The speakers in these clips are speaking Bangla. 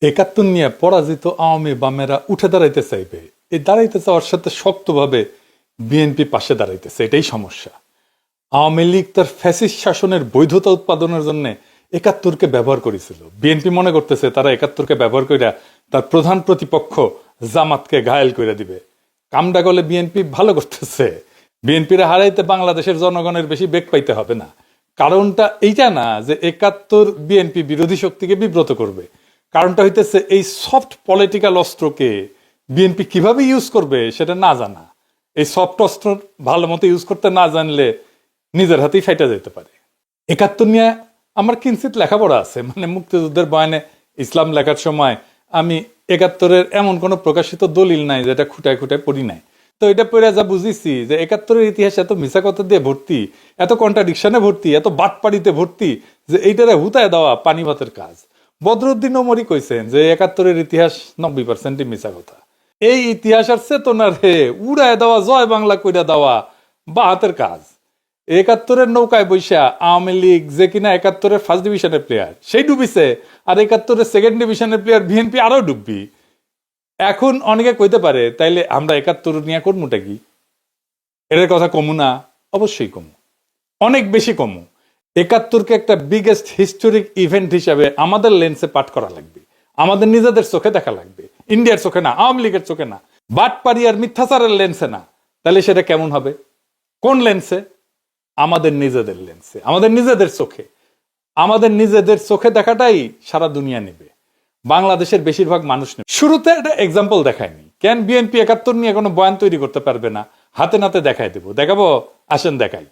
একাত্তর নিয়ে পরাজিত আওয়ামী বামেরা উঠে দাঁড়াইতে চাইবে, এই দাঁড়াইতে চাওয়ার সাথে শক্তভাবে বিএনপি পাশে দাঁড়াইতেছে, এটাই সমস্যা। আওয়ামী লীগ তার ফ্যাসিস্ট শাসনের বৈধতা উৎপাদনের জন্য একাত্তরকে ব্যবহার করেছিল। বিএনপি মনে করতেছে তারা একাত্তরকে ব্যবহার কইরা তার প্রধান প্রতিপক্ষ জামাতকে ঘায়েল করে দিবে। কামডা গলে বিএনপি ভালো করতেছে। বিএনপির হারাইতে বাংলাদেশের জনগণের বেশি বেগ পাইতে হবে না। কারণটা এইটা না যে একাত্তর বিএনপি বিরোধী শক্তিকে বিব্রত করবে। কারণটা হইতেছে এই সফট পলিটিক্যাল অস্ত্রকে বিএনপি কিভাবে ইউজ করবে সেটা না জানা। এই সফট অস্ত্র ভালো মতো ইউজ করতে না জানলে নিজের হাতেই ফাইটা যেতে পারে। একাত্তর নিয়ে আমার কিঞ্চিত লেখাপড়া আছে, মানে মুক্তিযুদ্ধের বয়ানে ইসলাম লেখার সময় আমি একাত্তরের এমন কোনো প্রকাশিত দলিল নাই যেটা খুঁটায় খুঁটায় পড়ি নাই। তো এটা পড়ে যা বুঝেছি যে একাত্তরের ইতিহাস এত মিছা কথা দিয়ে ভর্তি, এত কন্ট্রাডিকশনে ভর্তি, এত বাটপাড়িতে ভর্তি যে এইটারে হুতায় দেওয়া পানি ভাতের কাজ। বদরুদ্দিন ওমরই কইছেন যে একাত্তরের ইতিহাস 90% মিছা কথা। এই ইতিহাসের চেতনারে উড়ায় দেওয়া, জয় বাংলা কইরা দেওয়া বা হাতের কাজ। একাত্তরের নৌকায় বৈশা আওয়ামী লীগ যে কিনা একাত্তরের ফার্স্ট ডিভিশনের প্লেয়ার সেই ডুবিছে, আর একাত্তরের সেকেন্ড ডিভিশনের প্লেয়ার বিএনপি আরো ডুববি। এখন অনেকে কইতে পারে তাইলে আমরা একাত্তর নিয়ে করমুটা কি? এর কথা কমু না? অবশ্যই কমু, অনেক বেশি কমু। একাত্তরকে একটা বিগেস্ট হিস্টোরিক ইভেন্ট হিসাবে আমাদের লেন্সে পাঠ করা লাগবে, আমাদের নিজেদের চোখে দেখা লাগবে, ইন্ডিয়ার চোখে না, আওয়ামী লীগের চোখে না, বাটপাড়ি আর মিথ্যাচারের লেন্সে না। তাহলে সেটা কেমন হবে? কোন লেন্সে? আমাদের নিজেদের লেন্সে, আমাদের নিজেদের চোখে। আমাদের নিজেদের চোখে দেখাটাই সারা দুনিয়া নেবে, বাংলাদেশের বেশিরভাগ মানুষ নেবে। শুরুতে একটা এক্সাম্পল দেখায়নি কেন বিএনপি একাত্তর নিয়ে কোনো বয়ান তৈরি করতে পারবে না? হাতে নাতে দেখাই দেবো, দেখাবো, আসেন দেখাই।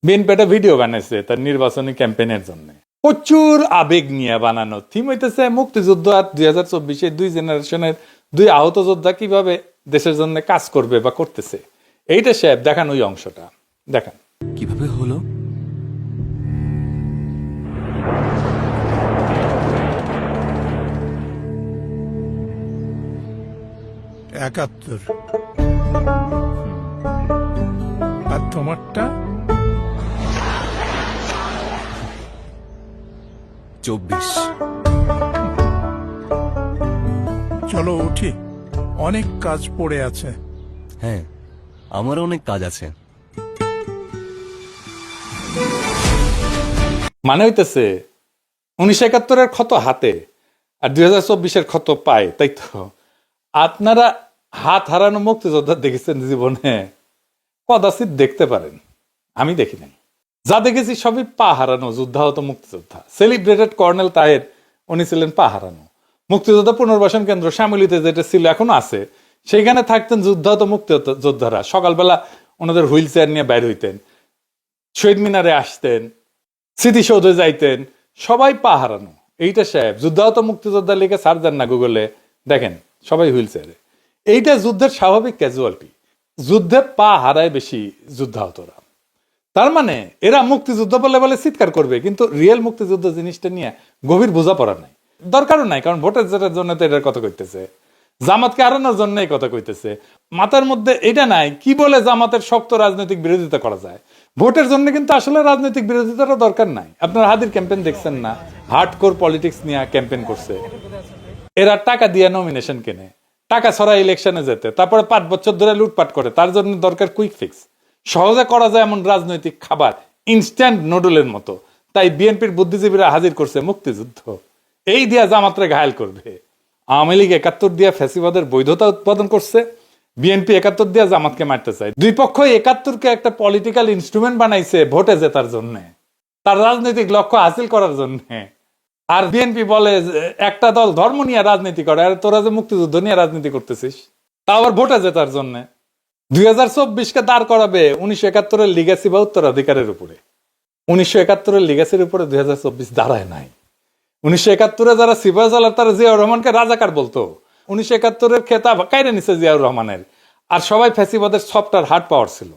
বিএনপি একটা ভিডিও বানাইছে তার নির্বাচনী ক্যাম্পেইনের জন্য, প্রচুর আবেগ নিয়ে বানানো। থিম হইতেছে মুক্তিযুদ্ধ আর 2024 দুই জেনারেশনের দুই আহত যোদ্ধা কিভাবে দেশের জন্য কাজ করবে বা করতেছে। এইটা সাহেব দেখান, ওই অংশটা দেখান। কিভাবে হলো? একাত্তর। আর তোমারটা? 24। চলো উঠি, অনেক কাজ পড়ে আছে। হ্যাঁ, আমার অনেক কাজ আছে। মানে হইতেছে 1971-এর ক্ষত হাতে আর 2024-এর ক্ষত পায়, তাই তো? আপনারা হাত হারানো মুক্তিযোদ্ধা দেখেছেন জীবনে? কদাচিৎ দেখতে পারেন, আমি দেখি নাই। যা দেখেছি সবই পা হারানো যুদ্ধাহত মুক্তিযোদ্ধা। সেলিব্রেটেড কর্নেল তাহের, উনি ছিলেন পা হারানো। মুক্তিযোদ্ধা পুনর্বাসন কেন্দ্র শ্যামলীতে যেটা ছিল, এখনো আছে, সেইখানে থাকতেন যুদ্ধাহত মুক্তিযোদ্ধারা। সকালবেলা ওনাদের হুইল চেয়ার নিয়ে বাইর হইতেন, শহীদ মিনারে আসতেন, স্মৃতিসৌধে যাইতেন, সবাই পা হারানো। এইটা সাহেব যুদ্ধাহত মুক্তিযোদ্ধা লিখে সার্চ দেন না গুগলে, দেখেন সবাই হুইল চেয়ারে। এইটা যুদ্ধের স্বাভাবিক ক্যাজুয়ালিটি। যুদ্ধে পা হারায় বেশি যুদ্ধাহতরা। তার মানে এরা মুক্তিযুদ্ধ বলে বলে চিৎকার করবে, কিন্তু রিয়েল মুক্তিযুদ্ধ জিনিসটা নিয়ে গভীর বোঝাপড়া নাই, দরকারও নাই। কারণ ভোটের জেতার জন্য তো এটার কথা কইতেছে, জামাতকে হারানোর জন্য এই কথা কইতেছে। মাথার মধ্যে এটা নাই কি বলে জামাতের শক্ত রাজনৈতিক বিরোধিতা করা যায়। ভোটের জন্য কিন্তু আসলে রাজনৈতিক বিরোধিতারও দরকার নাই। আপনারা হাদির ক্যাম্পেইন দেখছেন না? হার্ডকোর পলিটিক্স নিয়ে ক্যাম্পেইন করছে। এরা টাকা দিয়ে নমিনেশন কেনে, টাকা ছড়া ইলেকশনে যেতে, তারপরে 5 বছর ধরে লুটপাট করে। তার জন্য দরকার কুইক ফিক্স, সহজে করা যায় এমন রাজনৈতিক খাবার, ইনস্ট্যান্ট নুডলের মতো। তাই বিএনপির বুদ্ধিজীবীরা হাজির করছে মুক্তিযুদ্ধ, এই দিয়া জামাতরে ঘায়েল করবে। আওয়ামী লীগ 71 দিয়া ফ্যাসিবাদের বৈধতা উৎপাদন করছে, বিএনপি 71 দিয়া জামাতকে মারতে চায়। দুই পক্ষই 71-কে একটা পলিটিক্যাল ইনস্ট্রুমেন্ট বানাইছে ভোটে জেতার জন্য, তার রাজনৈতিক লক্ষ্য হাসিল করার জন্য। আর বিএনপি বলে একটা দল ধর্ম নিয়ে রাজনীতি করে, আর তোরা যে মুক্তিযুদ্ধ নিয়ে রাজনীতি করতেছিস, তা আবার ভোটে জেতার জন্য। 2024-কে দাঁড় করাবে 1971-এর লিগ্যাসি বা উত্তরাধিকারের উপরে। 1971-এর লিগ্যাসির উপরে 2024 দাঁড়ায় নাই। 1971-এ যারা সিপাহী সালার তারা জিয়াউর রহমানকে রাজাকার বলতো। 1971-এর খেতাব কাইরে নিছে জিয়াউর রহমানের। আর সবাই ফ্যাসিবাদের সফট আর হার্ড পাওয়ার ছিল।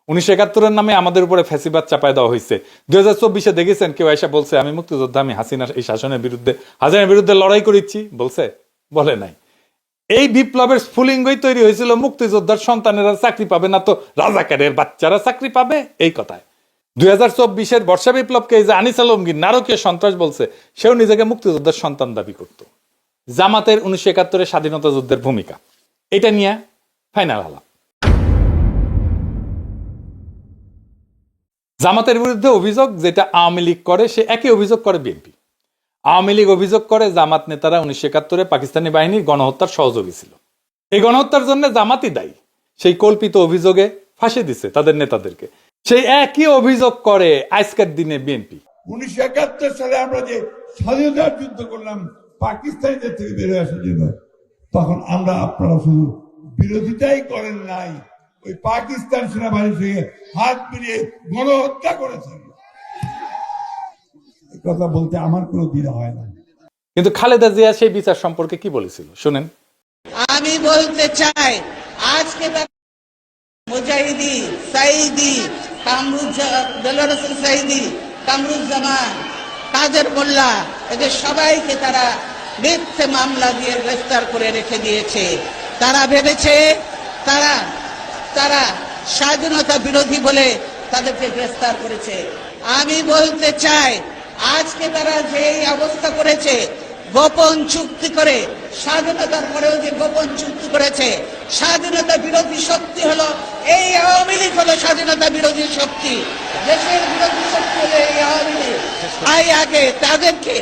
1971-এর নামে আমাদের উপরে ফ্যাসিবাদ চাপায় দেওয়া হয়েছে। 2024-এ দেখেছেন কেউ এসে বলছে আমি মুক্তিযোদ্ধা, আমি হাসিনার এই শাসনের বিরুদ্ধে, হাসিনার বিরুদ্ধে লড়াই করেছি? বলছে? বলে নাই। এই বিপ্লবের স্ফুলিঙ্গই তৈরি হয়েছিল মুক্তিযোদ্ধার সন্তানেরা চাকরি পাবে না তো রাজাকারের বাচ্চারা চাকরি পাবে, এই কথায়। 2024-এর বর্ষা বিপ্লবকে এই যে আনিস আলমগীর নারকীয় সন্ত্রাস বলছে, সেও নিজেকে মুক্তিযোদ্ধার সন্তান দাবি করত। জামাতের 1971-এর স্বাধীনতা যুদ্ধের ভূমিকা, এটা নিয়ে ফাইনাল আলাপ। জামাতের বিরুদ্ধে অভিযোগ যেটা আওয়ামী লীগ করে, সে একই অভিযোগ করে বিএনপি। আওয়ামী লীগ অভিযোগ করে জামাত নেতারা 1971-এ পাকিস্তানি বাহিনীর গণহত্যার সহযোগী ছিল। এই গণহত্যার জন্য জামাতই দায়ী। সেই কল্পিত অভিযোগে ফাঁসি দিচ্ছে তাদের নেতাদেরকে। সেই একই অভিযোগ করে আজকের দিনে বিএনপি। 1971 সালে আমরা যে স্বাধীনতার যুদ্ধ করলাম পাকিস্তানিদের থেকে বের হয়ে আসার জন্য, তখন আমরা আপনারা শুধু বিরোধিতাই করেন নাই, ওই পাকিস্তান সেনাবাহিনীর সঙ্গে হাত মিলিয়ে গণহত্যা করেছেন। এই কথা বলতে আমার কোনো দ্বিধা হয় না। কিন্তু খালেদা জিয়া সেই বিচার সম্পর্কে কি বলেছিল শুনেন। আমি বলতে চাই, আজকে মুজাহিদি সাইদি দেলোয়ার হোসেন সাইদি, কামরুজ্জামান, কাদের মোল্লা, এদের সবাইকে তারা মিথ্যে মামলা দিয়ে গ্রেফতার করে রেখে দিয়েছে। তারা ভেবেছে তারা স্বাধীনতা বিরোধী বলে তাদেরকে গ্রেফতার করেছে। আমি বলতে চাই, আজকে তারা যে অবস্থা করেছে, গোপন চুক্তি করে, স্বাধীনতার পরেও যে গোপন চুক্তি করেছে, স্বাধীনতা বিরোধী শক্তি হলো এই আওয়ামী লীগ, হলো স্বাধীনতা বিরোধী শক্তি, দেশের বিরোধী শক্তি হলো এই আওয়ামী লীগ। আগে তাদেরকে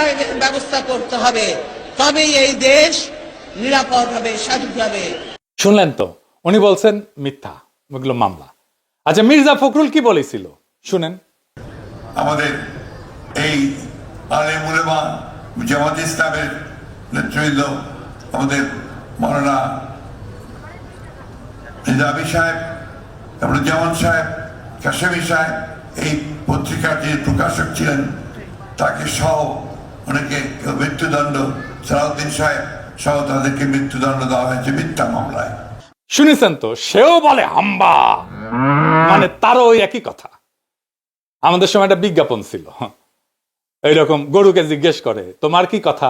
আগে ব্যবস্থা করতে হবে, তবেই এই দেশ নিরাপদ হবে, স্বাধীন হবে। শুনলেন তো, উনি বলছেন মিথ্যা, ওগুলো মামলা। আচ্ছা, মির্জা ফখরুল কি বলেছিল শুনেন। আমাদের এই আলেম উলেমা জামাত ইসলামের নেতৃবৃন্দ, আমাদের মৌলানা নিজামী সাহেব, জামান সাহেব, কাশেমি সাহেব, এই পত্রিকার যে প্রকাশক ছিলেন, তাকে সহ অনেকে মৃত্যুদণ্ড, সালাউদ্দিন সাহেব সহ তাদেরকে মৃত্যুদণ্ড দেওয়া হয়েছে মিথ্যা মামলায়। শুনেছেন তো, সেও বলে হাম্বা, মানে তারও ওই একই কথা। আমাদের সময় একটা বিজ্ঞাপন ছিল, এইরকম গরুকে জিজ্ঞেস করে তোমার কি কথা,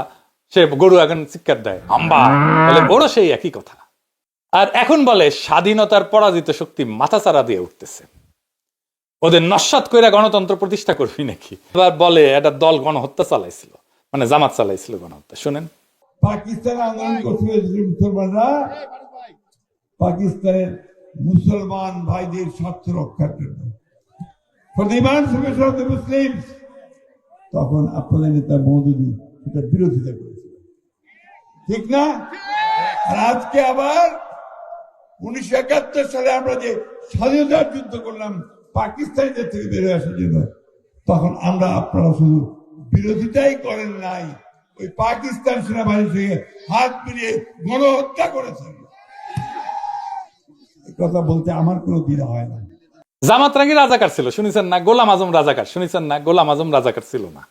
সে গরু এখন চিৎকার দেয় হাম্বা, তাহলে বড় সেই একই কথা। আর এখন বলে স্বাধীনতার পরাজিত শক্তি মাথাচাড়া দিয়ে উঠতেছে, ওদের নস্যাৎ করে গণতন্ত্র প্রতিষ্ঠা করবি নাকি। এবার বলে একটা দল গণহত্যা চালাইছিল, মানে জামাত চালাইছিল গণহত্যা। শুনেন, পাকিস্তান আন্দোলন করছিল মুসলমানরা, পাকিস্তানের মুসলমান ভাইদের স্বার্থ রক্ষার জন্য, for the emancipation of the Muslims, তখন আপনাদের নেতা মওদুদী এটা বিরোধিতা করেছিল, ঠিক না? আর আজকে আবার 1971 সালে আমরা যে স্বাধীনতার যুদ্ধ করলাম পাকিস্তানিদের থেকে বের হয়ে আসার জন্য, তখন আমরা আপনারা শুধু বিরোধিতাই করেন নাই, ওই পাকিস্তান সেনাবাহিনীর সঙ্গে হাত মিলিয়ে গণহত্যা করেছেন। এই কথা বলতে আমার কোনো দ্বিধা হয় না। জামাত রাঙ্গি রাজাকার ছিল শুনেছেন না, গোলাম আজম রাজাকার শুনেছেন না, গোলাম আজম রাজাকার ছিল না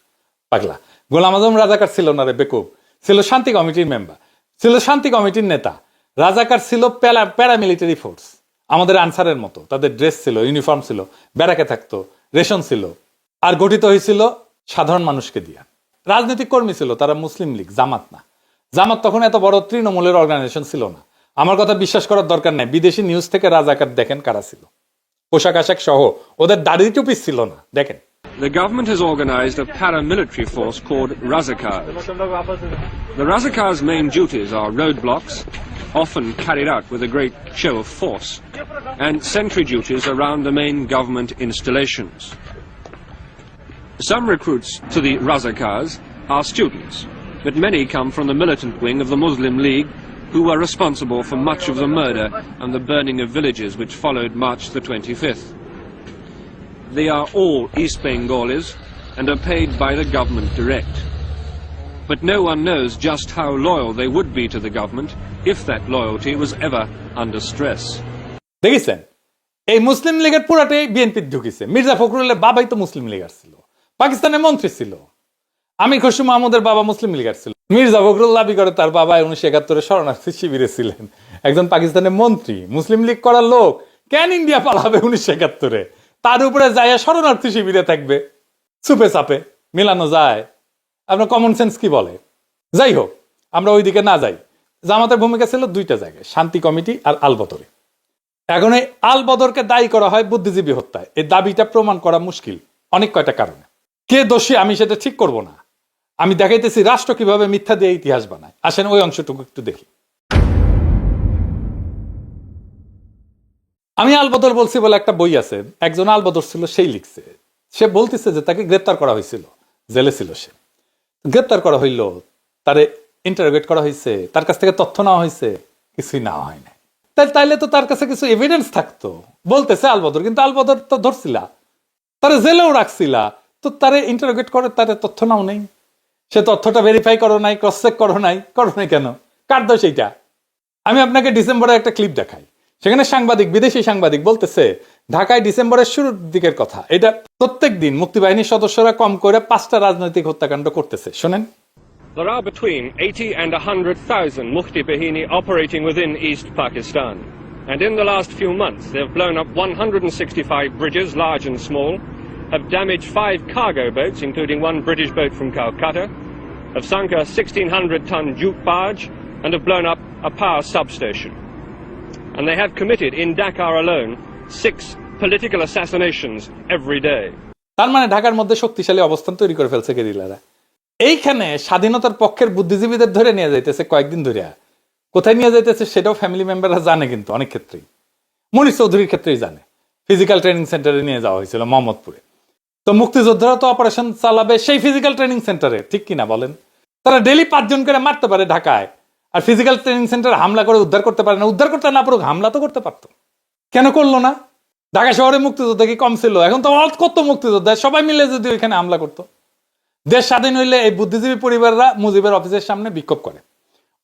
পাগলা, গোলাম আজম রাজাকার ছিল না রে বেকুব, ছিল শান্তি কমিটির মেম্বার, ছিল শান্তি কমিটির নেতা। রাজাকার ছিল প্যারামিলিটারি ফোর্স, আমাদের আনসারের মতো, তাদের ড্রেস ছিল, ইউনিফর্ম ছিল, ব্যারাকে থাকতো, রেশন ছিল, আর গঠিত হয়েছিল সাধারণ মানুষকে দিয়া। রাজনৈতিক কর্মী ছিল তারা, মুসলিম লীগ, জামাত না। জামাত তখন এত বড় তৃণমূলের অর্গানাইজেশন ছিল না। আমার কথা বিশ্বাস করার দরকার নাই, বিদেশি নিউজ থেকে রাজাকার দেখেন কারা ছিল, পোশাক আশাক সহ, ওদের দাড়ি টুপি ছিল না, দেখেন। The government has organized a paramilitary force called Razakars. The Razakars' main duties are roadblocks, often carried out with a great show of force, and sentry duties around the main government installations. Some recruits to the Razakars are students, but many come from the militant wing of the Muslim League, who were responsible for much of the murder and the burning of villages which followed March the 25th. They are all East Bengalis and are paid by the government direct. But no one knows just how loyal they would be to the government if that loyalty was ever under stress. দেখেছেন, এই মুসলিম লীগের পুরাটাই বিএনপি ঢুকিছে। মির্জা ফখরুলের বাবাই তো মুসলিম লীগার ছিল, পাকিস্তানের মন্ত্রী ছিল। আমি খুশি মাহমুদের বাবা মুসলিম লীগার ছিল। মির্জা ফখরুল দাবি করে তার বাবা 1971-এ শরণার্থী শিবিরে ছিলেন, একজন পাকিস্তানের মন্ত্রী, মুসলিম লীগ করার লোক, কেন ইন্ডিয়া পালাবে 1971-এ? তার উপরে যায় শরণার্থী শিবিরে থাকবে, চুপে চাপে মিলানো যায়? আপনার কমন সেন্স কি বলে? যাই হোক, আমরা ওইদিকে না যাই। জামাতের ভূমিকা ছিল দুইটা জায়গায়, শান্তি কমিটি আর আলবতরে। এখন এই আল বদরকে দায়ী করা হয় বুদ্ধিজীবী হত্যায়। এই দাবিটা প্রমাণ করা মুশকিল অনেক কয়টা কারণে। কে দোষী আমি সেটা ঠিক করব না, আমি দেখাইতেছি রাষ্ট্র কিভাবে মিথ্যা দিয়ে ইতিহাস বানায়। আসেন ওই অংশটুকু একটু দেখি। আমি আলবদর বলছি বলে একটা বই আছে, একজন আলবদর ছিল সেই লিখছে। সে বলতেছে যে তাকে গ্রেপ্তার করা হয়েছিল, জেলে ছিল সে, গ্রেপ্তার করা হইল, তারে ইন্টারোগেট করা হয়েছে, তার কাছ থেকে তথ্য নেওয়া হয়েছে, কিছুই নেওয়া হয় না। তাইলে তো তার কাছে কিছু এভিডেন্স থাকতো, বলতেছে আলবদর, কিন্তু আলবদর তো ধরছিলা, তারে জেলেও রাখছিলা, তো তারে ইন্টারোগেট করে তারে তথ্য নাও নেই, সে তথ্যটা ভেরিফাই করো নাই, ক্রস চেক করো নাই কেন? কার দোষ এইটা? আমি আপনাকে ডিসেম্বরে একটা ক্লিপ দেখাই, সেখানে সাংবাদিক, বিদেশি সাংবাদিক বলতেছে ঢাকায় ডিসেম্বরের শুরুর দিকের কথা, এটা প্রত্যেক দিন মুক্তিবাহিনীর সদস্যরা কম করে 5টা রাজনৈতিক হত্যাকাণ্ড করতেছে। শোনেন, There are between 80 and 100,000 Mufti Bahini operating within East Pakistan. And in the last few months, they've blown up 165 bridges, large and small, have damaged 5 cargo boats, including one British boat from Calcutta, have sunk a 1,600-ton jute barge, and have blown up a power substation. And they have committed, in Dakar alone, 6 political assassinations every day. তার মানে ঢাকার মধ্যে শক্তিশালী অবস্থান তৈরি করে ফেলছে গেরিলারা। এইখানে স্বাধীনতার পক্ষের বুদ্ধিজীবীদের ধরে নিয়ে যাইতেছে কয়েকদিন ধরে, কোথায় নিয়ে যাইতেছে সেটাও ফ্যামিলি মেম্বাররা জানে, কিন্তু অনেক ক্ষেত্রেই, মনির চৌধুরীর ক্ষেত্রেই জানে। ফিজিক্যাল ট্রেনিং সেন্টারে নিয়ে যাওয়া হয়েছিল মোহাম্মদপুরে। তো মুক্তিযোদ্ধারা তো অপারেশন চালাবে সেই ফিজিক্যাল ট্রেনিং সেন্টারে, ঠিক কিনা বলেন? তারা ডেলি 5 জন করে মারতে পারে ঢাকায়, আর ফিজিক্যাল ট্রেনিং সেন্টারে হামলা করে উদ্ধার করতে পারে না। উদ্ধার করতে না পারুক, হামলা তো করতে পারতো, কেন করলো না? ঢাকা শহরে মুক্তিযোদ্ধা কি কম ছিল? এখন তো কত মুক্তিযোদ্ধা, সবাই মিলে যদি ওইখানে হামলা করতো। দেশ স্বাধীন হইলে এই বুদ্ধিজীবী পরিবাররা মুজিবের অফিসের সামনে বিক্ষোভ করে,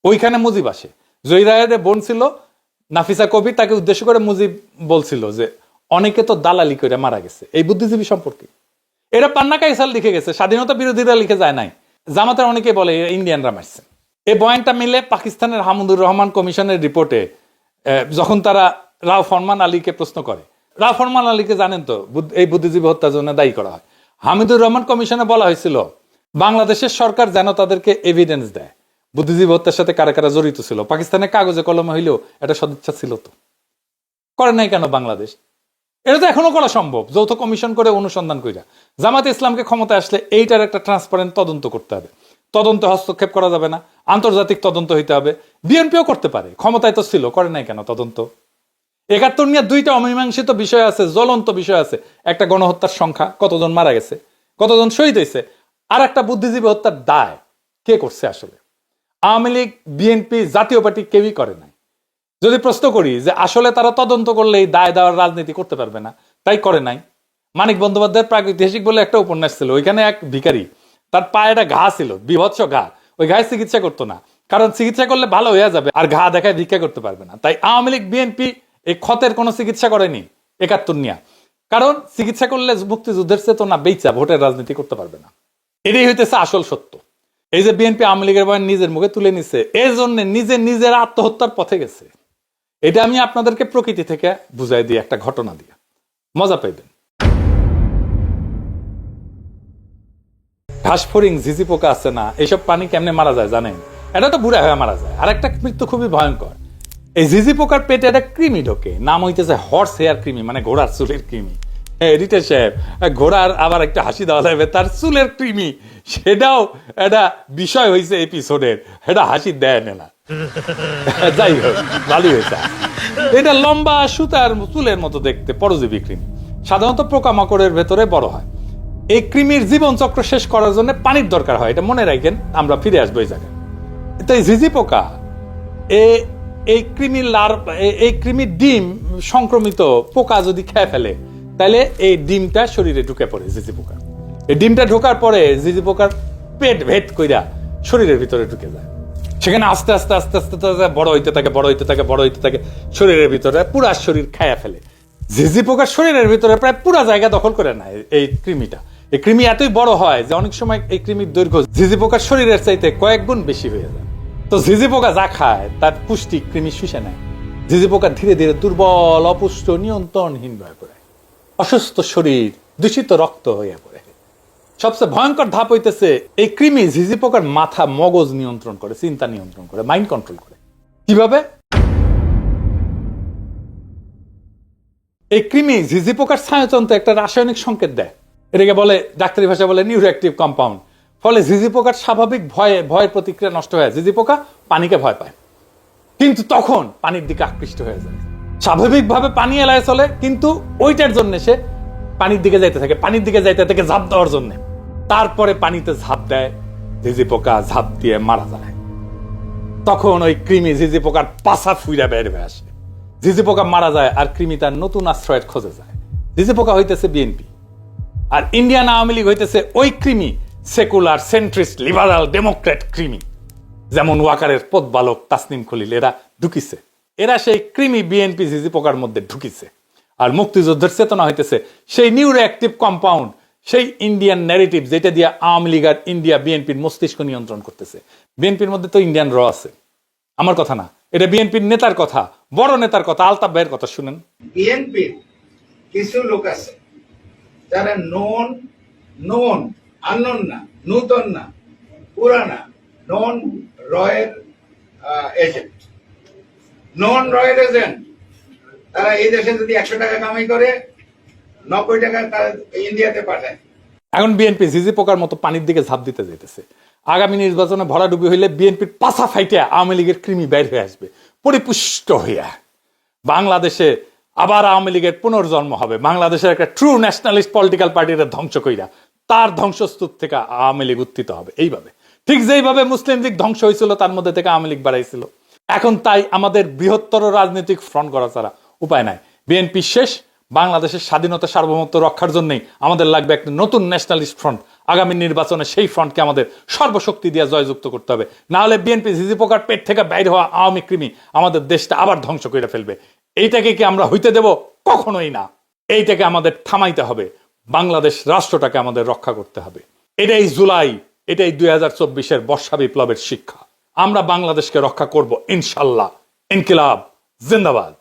ওইখানে মুজিব আসে। জহিরায়ের বোন ছিল নাফিসা কবির, তাকে উদ্দেশ্য করে মুজিব বলছিল যে অনেকে তো দালালি করে মারা গেছে এই বুদ্ধিজীবী সম্পর্কে। এরা পান্না কাইসাল লিখে গেছে, স্বাধীনতা বিরোধীরা লিখে যায় নাই। জামাতের অনেকে বলে ইন্ডিয়ানরা মারছে। এই বয়ানটা মিলে পাকিস্তানের হামুদুর রহমান কমিশনের রিপোর্টে যখন তারা রাও ফরমান আলীকে প্রশ্ন করে, রাও ফরমান আলীকে জানেন তো এই বুদ্ধিজীবী হত্যার জন্য দায়ী করা হয়। হামিদুর রহমান কমিশনে বলা হয়েছিল বাংলাদেশের সরকার যেন তাদেরকে এভিডেন্স দেয় বুদ্ধিজীবী হত্যার সাথে কারা কারা জড়িত ছিল। পাকিস্তানের কাগজে কলমে হইলেও এটা সদিচ্ছা ছিল, তো করে নাই কেন বাংলাদেশ? এটা তো এখনো করা সম্ভব, যৌথ কমিশন করে অনুসন্ধান কইরা। জামাতে ইসলামকে ক্ষমতায় আসলে এইটার একটা ট্রান্সপারেন্ট তদন্ত করতে হবে, তদন্ত হস্তক্ষেপ করা যাবে না, আন্তর্জাতিক তদন্ত হইতে হবে। বিএনপিও করতে পারে, ক্ষমতায় তো ছিল, করে নাই কেন তদন্ত? 71 নিয়ে 2টা অমীমাংসিত বিষয় আছে, জ্বলন্ত বিষয় আছে। একটা গণহত্যার সংখ্যা, কতজন মারা গেছে, কতজন শহীদ হয়েছে, আর একটা বুদ্ধিজীবী হত্যার দায় কে করছে আসলে? আওয়ামী লীগ, বিএনপি, জাতীয় পার্টি কেউই করে নাই। যদি প্রশ্ন করি যে আসলে তারা তদন্ত করলে এই দায় দেওয়ার রাজনীতি করতে পারবে না, তাই করে নাই। মানিক বন্দ্যোপাধ্যায়ের প্রাগৈতিহাসিক বলে একটা উপন্যাস ছিল, ওইখানে এক ভিখারি, তার পায়ে একটা ঘা ছিল, বিভৎস ঘা, ওই ঘায়ে চিকিৎসা করতো না, কারণ চিকিৎসা করলে ভালো হয়ে যাবে, আর ঘা দেখায় ভিক্ষা করতে পারবে না। তাই আওয়ামী লীগ, বিএনপি এই ক্ষতের কোনো চিকিৎসা করেনি 71 নিয়ে, কারণ চিকিৎসা করলে মুক্তিযুদ্ধের চেতনা বেচা ভোটের রাজনীতি করতে পারবে না। এটাই হইতেছে আসল সত্য। এই যে বিএনপি আওয়ামী লীগের বয়ান নিজের মুখে তুলে নিছে, এই জন্য নিজের আত্মহত্যার পথে গেছে। এটা আমি আপনাদেরকে প্রকৃতি থেকে বুঝাই দিই একটা ঘটনা দিয়ে, মজা পাইবেন। ঘাস ফড়িং, ঝিঝি পোকা আছে না, এইসব প্রাণী কেমনে মারা যায় জানেন? এটা তো বুড়া হয়ে মারা যায়। আর একটা মৃত্যু খুবই ভয়ঙ্কর, এই ঝিঝি পোকার পেটে একটা কৃমি ঢোকে, নাম হইতেছে হর্স হেয়ার কৃমি, মানে ঘোড়ার চুলের কৃমি। রিটেশ সাহেব, ঘোড়ার আবার একটা হাসি দেওয়া লাগবে, তার চুলের কৃমি, সেটাও একটা বিষয় হয়েছে এপিসোডের, এটা হাসি দেয় না। যাই হোক, ভালোই হয়েছে। এটা লম্বা সুতার চুলের মতো দেখতে, পরজীবী কৃমি, সাধারণত পোকামাকড়ের ভেতরে বড় হয়। এই কৃমির জীবন চক্র শেষ করার জন্য পানির দরকার হয়, এটা মনে রাখেন, আমরা ফিরে আসবো এই জায়গায়। তো এই ঝিঝি পোকা এই কৃমির ডিম সংক্রমিত পোকা যদি খেয়ে ফেলে, তাহলে এই ডিমটা শরীরে ঢুকে পড়ে ঝিঝি পোকা। এই ডিমটা ঢোকার পরে ঝিঝি পোকার পেট ভেদ কইরা শরীরের ভিতরে ঢুকে যায়, সেখানে আস্তে আস্তে আস্তে আস্তে বড় হইতে থাকে, শরীরের ভিতরে পুরা শরীর খায়া ফেলে। ঝিঝি পোকার শরীরের ভিতরে প্রায় পুরা জায়গা দখল করে নেয় এই কৃমিটা। এই কৃমি এতই বড় হয় যে অনেক সময় এই কৃমির দৈর্ঘ্য ঝিঝি পোকার শরীরের চাইতে কয়েক গুণ বেশি হয়ে যায়। তো ঝিঝি পোকা যা খায় তার পুষ্টি কৃমি শুষে নেয়। ঝিঝি পোকা ধীরে ধীরে দুর্বল, অপুষ্ট, নিয়ন্ত্রণহীন হয়ে পড়ে, অসুস্থ শরীর, দূষিত রক্ত হয়ে পড়ে। সবচেয়ে ভয়ঙ্কর ধাপ হইতেছে এই কৃমি ঝিঝি পোকার মাথা, মগজ নিয়ন্ত্রণ করে, চিন্তা নিয়ন্ত্রণ করে, মাইন্ড কন্ট্রোল করে। কিভাবে? এই কৃমি ঝিঝি পোকার ছায়াতন্ত্র একটা রাসায়নিক সংকেত দেয়, এটাকে বলে ডাক্তারি ভাষায় বলে নিউরোঅ্যাক্টিভ কম্পাউন্ড। ফলে ঝিঝি পোকার স্বাভাবিক ভয়ের প্রতিক্রিয়া নষ্ট হয়ে ঝিঝি পোকা পানিকে ভয় পায়, কিন্তু তখন পানির দিকে আকৃষ্ট হয়ে যায়। স্বাভাবিকভাবে পানি এলায় চলে, কিন্তু ওইটার জন্য সে পানির দিকে যাইতে থাকে, পানির দিকে যাইতে থাকে ঝাঁপ দেওয়ার জন্য। তারপরে পানিতে ঝাঁপ দেয়, ঝিঝি পোকা ঝাঁপ দিয়ে মারা যায়। তখন ওই কৃমি ঝিঝি পোকার পাছা ফুইরা বের হয়ে আসে, ঝিঝি পোকা মারা যায়, আর কৃমি তার নতুন আশ্রয়ের খোঁজে যায়। ঝিঝি পোকা হইতেছে বিএনপি, আর ইন্ডিয়ান আওয়ামী লীগ হইতেছে ওই কৃমি, সেকুলার, সেন্ট্রিস্ট, লিবারাল, ডেমোক্রেট কৃমি, যেমন ওয়াকারের পথবালক তাসনিম খলিল এরা ঢুকিছে। এরা সেই কৃমি বিএনপি ঝিঝি পোকার মধ্যে ঢুকিছে। আর মুক্তিযুদ্ধের চেতনা হইতেছে সেই নিউরোঅ্যাক্টিভ কম্পাউন্ড, সেই ইন্ডিয়ান ন্যারেটিভ, যেটা দিয়ে আওয়ামী লীগ আর ইন্ডিয়া বিএনপির মস্তিষ্ক নিয়ন্ত্রণ করতেছে। বিএনপির মধ্যে তো ইন্ডিয়ান র আছে, আমার কথা না, এটা বিএনপির নেতার কথা, বড় নেতার কথা, আলতাফ ভাইয়ের কথা শুনেন। বিএনপির কিছু লোক আছে যারা নন আননোন না, নূতন না, পুরানা, নন রয়ের এজেন্ট, নন রয়ের এজেন্ট। তারা এই দেশে যদি 100 টাকা কামাই করে 90 টাকা তারা ইন্ডিয়াতে পাঠায়। এখন বিএনপি ঝিঝি পোকার মতো পানির দিকে ঝাঁপ দিতে যেতেছে। আগামী নির্বাচনে ভরাডুবি হইলে বিএনপির পাছা ফাইটে আওয়ামী লীগের কৃমি বের হয়ে আসবে পরিপুষ্ট হইয়া। বাংলাদেশে আবার আওয়ামী লীগের পুনর্জন্ম হবে, বাংলাদেশের একটা ট্রু ন্যাশনালিস্ট পলিটিক্যাল পার্টির ধ্বংস কইরা তার ধ্বংসস্তূপ থেকে আওয়ামী লীগ উত্থিত হবে। এইভাবে, ঠিক যেইভাবে মুসলিম লীগ ধ্বংস হয়েছিল, তার মধ্যে থেকে আওয়ামী লীগ বাড়াইছিল। এখন তাই আমাদের বৃহত্তর রাজনৈতিক ফ্রন্ট করা ছাড়া উপায় নাই। বিএনপি শেষ, বাংলাদেশের স্বাধীনতা সার্বভৌমত্ব রক্ষার জন্যই আমাদের লাগবে একটা নতুন ন্যাশনালিস্ট ফ্রন্ট। আগামী নির্বাচনে সেই ফ্রন্টকে আমাদের সর্বশক্তি দিয়ে জয়যুক্ত করতে হবে, না হলে বিএনপি ঝিঝি পোকার পেট থেকে বাইরে হওয়া আওয়ামী কৃমি আমাদের দেশটা আবার ধ্বংস করে ফেলবে। এইটাকে কি আমরা হইতে দেব? কখনোই না। এইটাকে আমাদের থামাইতে হবে, বাংলাদেশ রাষ্ট্রটাকে আমাদের রক্ষা করতে হবে। এটাই জুলাই, এটাই 2024-এর বর্ষা বিপ্লবের শিক্ষা। আমরা বাংলাদেশকে রক্ষা করব ইনশাল্লাহ। ইনকিলাব জিন্দাবাদ।